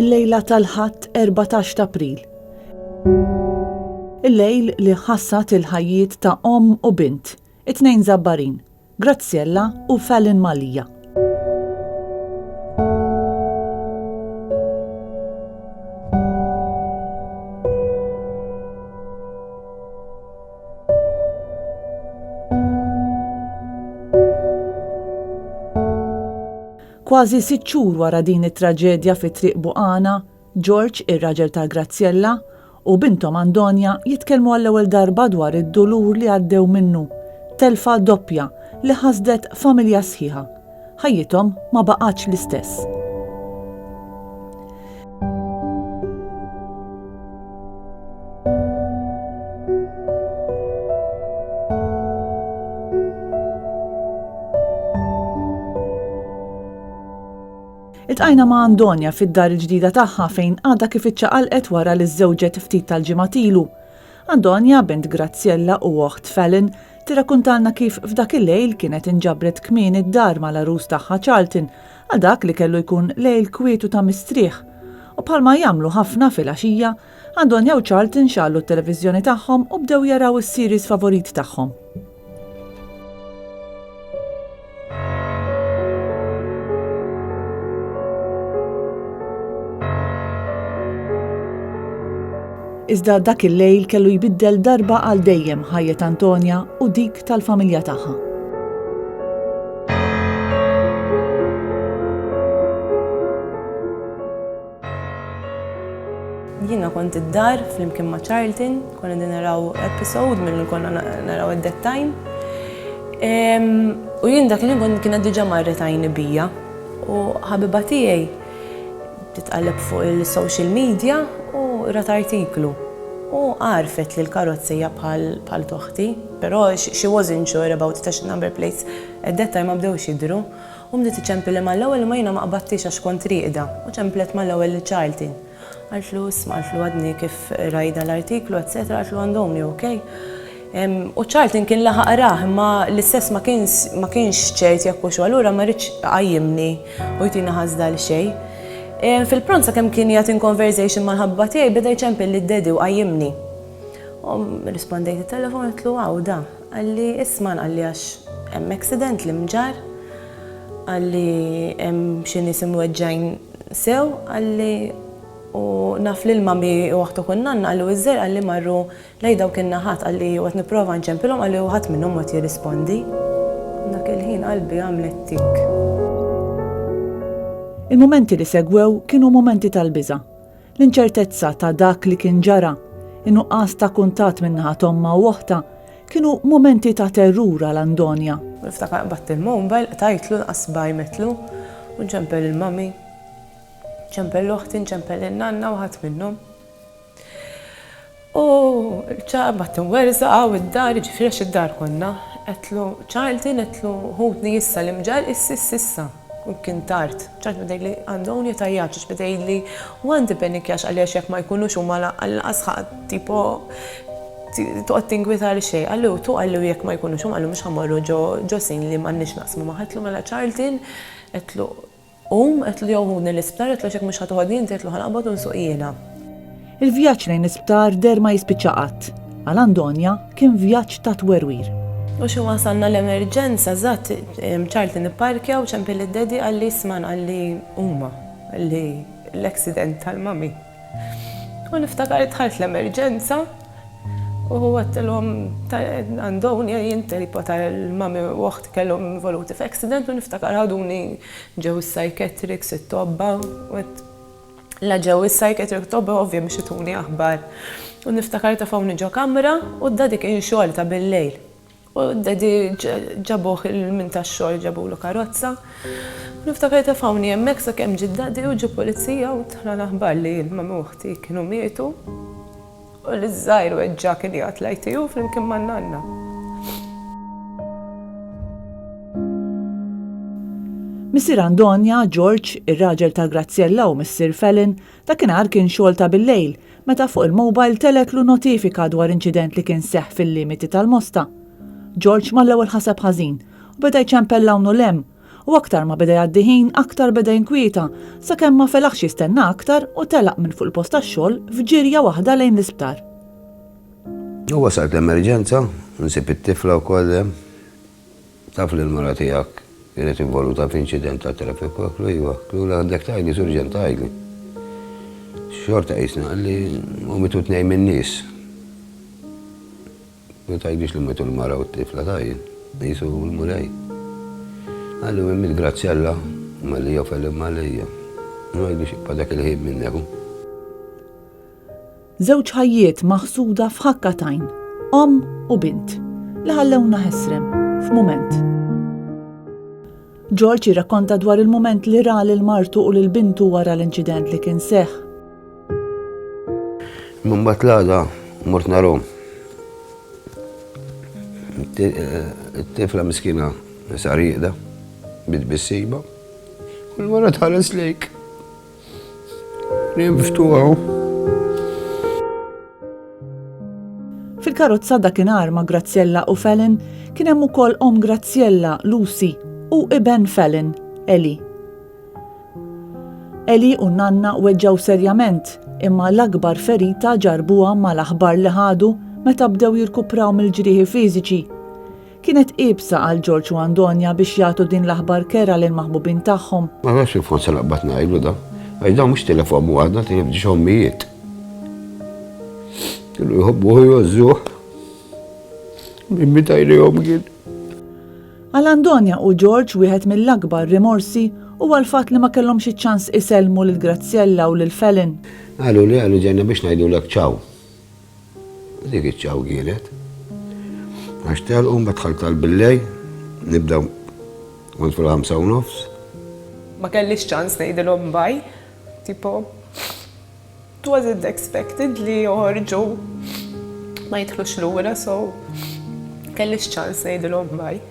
il-lejla tal-ħadd 14 ta' April. Il-lejl li ħassat il-ħajjiet ta' omm u bint, it-tnejn żabbarin, Graziella u Fallin Malija. Kważi 6 xhur wara din it-traġedja fi Triq Buqana, George, ir-raġel ta' Graziella, u bintom Andonia jitkellmu għall-ewwel darba dwar id-dulur li għaddew minnu, telfa doppja li ħasdet familja sħiħa. Ħajjithom ma baqgħetx l-istess. Iltqajna ma' Andonia fid-dar il-ġdida tagħha fejn għadha kif iċċaqalqet wara li żżewġet ftit tal-ġimgħat ilu. Andonia, bint Graziella u oħt Fallin, tirrakkuntalna kif f'dak il-lejl kienet inġabret kmien id-dar mal-arus tagħha Charlton għal dak li kellu jkun lejl kwietu ta' mistrieħ. U bħalma jagħmlu ħafna fil-għaxija, Andonia u Charlton xallu t-televiżjoni tagħhom u bdew jaraw is-series favorit tagħhom. Iżda dak il-lejl kellu jbiddel darba għal dejjem ħajjet Andonia u dik tal-familja tagħha. Jiena kont id-dar flimkien ma' Charlton, konna din naraw episode minn konna naraw at that time. U jien dak li kienet diġà marret għajni bija. U ħabiba tiegħi titqalleb fuq il-social media u rat artiklu. U għarfet li l-karozzija bħal toħti, però she wasn't sure about it number plates at that time ma bdewx jidhru. U bdiet iċempilha mal-ewwel ma jiena ma qabattix għax kont riqda u ċemplet mal-ewwel li Charlton. Għaltlu isma' għaltlu għadni kif rajda l-artiklu, etc. Għaltlu Andonia, okej. U Charlton kien laħaq rah, imma l-istess ma kienx ċert jekk hux allura ma rridx qajjimni u jtina ħażda l xejn. Fil-pronza kemm kien jagħti conversation mal-ħabba tiegħi beda jċempel lid-dedi u qajjimni. Rispondejt it-telefon qedtlu da. Qalli isma' qalli għax hemm accident li mġar, qalli hemm xi nies imweġġajn sew, qalli u naf li l-mami u waħtu kunnanna qalli iżżer qalli marru lejn dawk in-naħat qalli qed nipprova nċempilhom qalli ħadd minnhom qed jirrispondi. Dak il-ħin qalbi għamlet tik. Il-momenti li segwew kienu momenti tal-biża'. L-inċertezza ta' dak li kien ġara, in-nuqqas ta' kuntatt minnaħa omma u oħta, kienu momenti ta' terrura l-Andonia. Niftakar qabatt il-mobile, tajtlu nqasbaj metlu, u nċempel il-mami, nċempel l-oħti, nċempel il-nanna u ħadd minnhom. U qabatt inwerżaq għaw id-dar, ġifieri id-dar konna, qedtlu Charlton qedtlu ħudni issa l-imġal issa. U kien tard, ċart bidej li Andonia tajjaċ, bidej li għandi penikjax għaliex jekk ma jkunux huma għal-asħaq tipo tuqgħod tingwita għal xejn. Għallu tu għallu jekk ma jkunux huma għallu mhux ħammorru ġo sin li m'għandniex naqsmu ma ħadlu mela Charlton qedtlu qedtlu jew ħudni l-isptar qedtlu x'hekk mhux ħatoħodni inti qedtlu ħanqbad u nsuq jiena. Il-vjaġġ lejn l-isptar der ma jispiċċa qatt. Għal Andonia kien vjaġġ ta' twerwir. U xi wasalna l-emerġenza żatt Charlton ipparkja u ċempel id-dedi għalli isman għalli huma għalli l-accident tal-mami. U niftakar idħalt l-emerġenza u għattilhom Andonia jintelipot tal-mami u oħti kellhom involuti f'accident u niftakar ħaduni ġew is-psychiatrics it-tobba la ġew is-psychiatric tobba ovvja biex ituni aħbar. U niftakar tafawni ġo kamra u d-dadi kien xogħol ta' bil-lejl. U d-dadi ġabuħ il-min tax-xogħol ġabuħlu karozza. Niftakar tafawni hemmhekk sakemm ġie d-dadi u ġie pulizija u tħla l-aħbar li l-mami uħti kienu mietu. U l-żgħir weġġa kien jgħat l-ITU flimkien man-nanna. Missier Andonia, George, ir-raġel ta' Graziella u Missier Fallin, dakinhar kien xogħol ta' bil-lejl meta fuq il-mobile teleklu notifika dwar inċident li kien seħħ fil-limiti tal-Mosta. George mal-ewwel ħaseb ħażin u beda jċempel lawnu lem U aktar ma beda jgħaddi ħin, aktar beda jinkwieta, sakemm ma felaħx jistenna aktar u telaq minn fuq il-post tax-xogħol f'ġirja waħda lejn l-isptar. U wasalt l-emerġenza, nsib it-tifla wkoll taf li l-mara tiegħek kienet involuta f'inċident ta' traffiku iva, klula għandek tajli surġent tajli. Xorta jisna għalli u mitu tnej minn nies. Ma tajlix li mitu l-mara u t-tifla tajli, jisu l-mulej. Għallu mimmit grazzjalla, mal-lija fell-im mal-lija. Ma jgħidux dak il-ħib minneku. Żewġ ħajjiet maħsuda f'ħakkatajn, om u bint, li ħallewna ħesrem f'mument. George jirrakkonta dwar il-mument li ra lil-martu u lil-bintu wara l-inċident li kien seħħ. Min batlada mort narhom. It-tifla miskina sariqda, bid-bissiba, u l-mara tħares lejk. Niem ftuħaw. Fil-karozza dakinhar ma' Graziella u Fallon kien hemm ukoll om Graziella, Lucy, u iben Fallon, Eli. Eli u nanna weġġaw serjament, imma l-akbar ferita ġarbuha mal-aħbar li ħadu meta bdew jirkupraw mill-ġrieħi fiżiċi. Kienet qibsa għal George u Andonia biex jagħtu din l-aħbar kera lil maħbubin tagħhom. Ma nafx il-forza laqbad ngħidlu da. Għajda mhux telefon waħda tibdix ommijiet. Kienu jħobbuh jgħozzuh. Min mitajrihom kien. Għal Andonia u George wieħed mill-akbar rimorsi huwa l-fatt li ma kellhomx iċ-ċans iselmu lil Graziella u lil Fallon. Għalu ġejna biex ngħidulek ċaw. Dik iċ-ċaw kienet. Għax telqu mbagħad tal-billej, nibdew kont fil-5:30. Ma kellix ċans ngħidilhom baj, tipo it wasn't expected li joħorġu ma jidħlux lura, so kellix ċans ngħidilhom baj.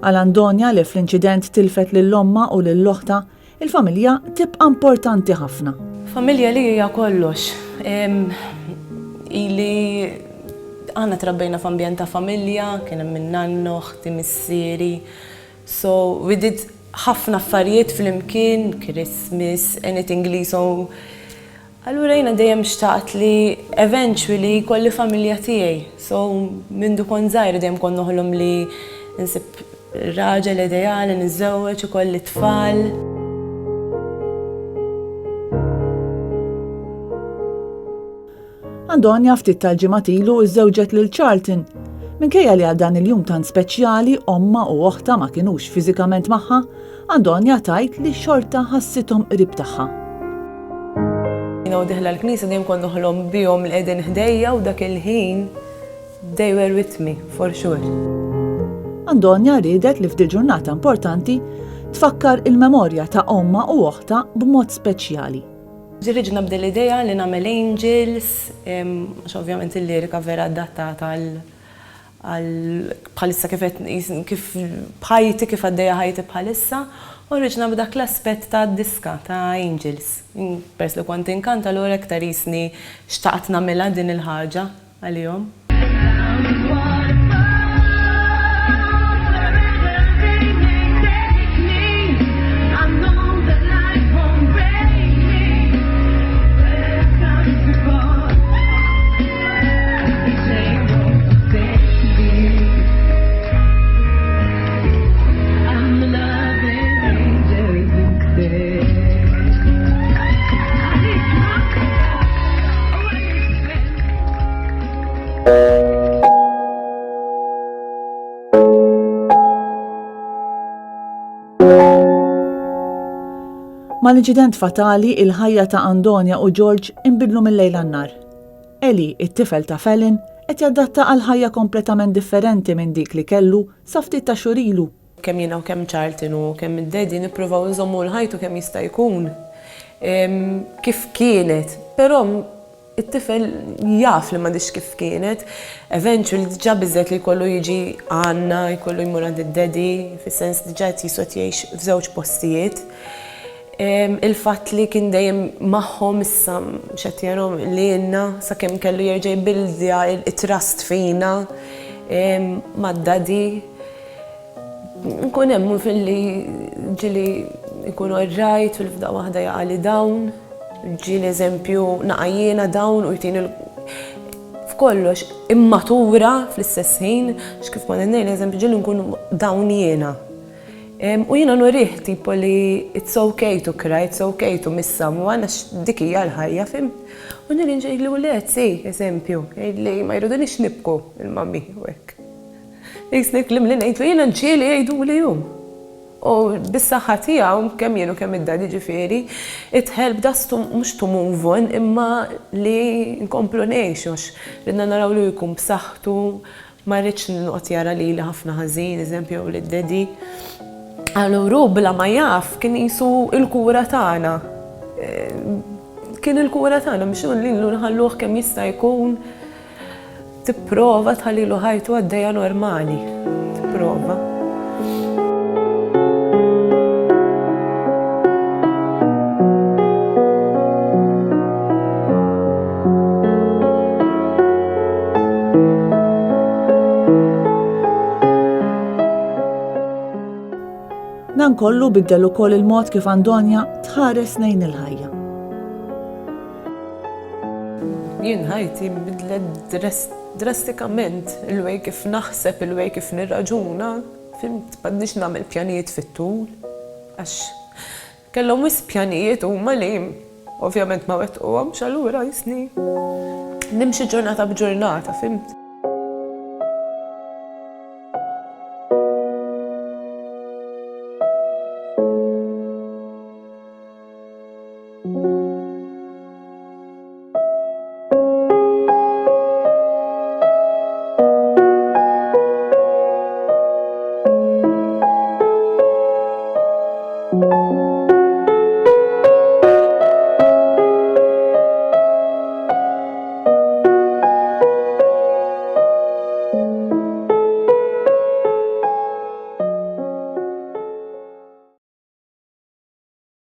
Għal Andonia li fl-inċident tilfet lill-omma u lill-oħta, il-familja tibqa' importanti ħafna. Familja li hija kollox. Ili għandna trabbejna f'ambjent ta' familja, kien hemm minn nannu, ħti missieri. So we did ħafna affarijiet fl-imkien, Christmas, anything li so. Allura jiena dejjem xtaqt li eventually kolli familja tiegħi. So mindu kon żgħir dejjem kon noħolhom li nsib raġel ideali, niżżewweġ ukoll tfal. Andonia ftit tal-ġimgħat-ilu żżewġet lil Charlton. Minkejja li għal dan il-jum tant speċjali omma u oħta ma kinux fiżikament magħha, Andonia tajt li xorta ħassithom qrib tagħha. Jiena diħla l-knisja dejjem kont noħolhom bihom li qegħdin ħdejja u dak il-ħin they were with me for sure. Andonia riedet li f'dil ġurnata importanti tfakkar il-memorja ta' omma u oħta b'mod speċjali. Ġirriġna bdel idea li nagħmel angels, għax ovvjament il-lirika vera adattata għal bħalissa kif bħajti kif għaddejja ħajti bħalissa, u rriġna b'dak l-aspett ta' diska ta' angels. Pers li kont inkanta l-ora aktar jisni xtaqt nagħmilha din il-ħaġa għalihom. Mal-inċident fatali il-ħajja ta' Andonia u George inbidlu mill-lejl għan-nar. Eli, it-tifel ta' Fallon, qed jadatta għal ħajja kompletament differenti minn dik li kellu sa ftit ta' xhur ilu. Kemm jiena u kemm Charlton u kemm id-Daddy nippruvaw nżommu l-ħajtu kemm jista' jkun. Kif kienet, però it-tifel jaf li m'għadix kif kienet. Eventually diġà biżżejjed li jkollu jiġi għandna, jkollu jmur għand id-Daddy, fis-sens diġà qed jiswed jgħix f'żewġ postijiet. Il-fatt li kien dejjem magħhom issa x'qed jarhom li jenna sakemm kellu jerġa' jbildja it-trust fina mad-Daddy nkun hemm fil-li ġili ikun rajt fil-fda waħda jaqali dawn, ġili eżempju naqajjena dawn u jtini f'kollox immatura fl-istess ħin, x'kif ma nennejn eżempju ġili nkun dawn jiena. U jiena nurih tipo li it's okay to cry, it's okay to miss someone, għax dik hija l-ħajja fim. U nirri ġejli u let, eżempju, li ma jridunix nibku il-mammi u hekk. Jisnek li ngħid jiena nċieli jgħidu li jum. U bis-saħħa tiegħu kemm jien u kemm id-dadi ġifieri, it helped us mhux to move on imma li nkomplu ngħixu ridna naraw li jkun b'saħħtu, ma rridx noqgħod jara lili ħafna ħażin, eżempju lid-dedi. Allura bla ma jaf kien qisu l-kura tagħna. Kien il-kura tagħna biex lilu nħalluh kemm jista' jkun tipprova tħallilu ħajtu għaddejja normali. Tipprova. Dan kollu biddel ukoll il-mod kif Andonia tħares lejn il-ħajja. Jien ħajti bidlet drastikament il-wej kif naħseb, il-wej kif nirraġuna, fimt m'għadniex nagħmel pjanijiet fit-tul, għax kellhom wis pjanijiet huma li ovvjament ma wettquhomx allura jisni nimxi ġurnata b'ġurnata, fimt.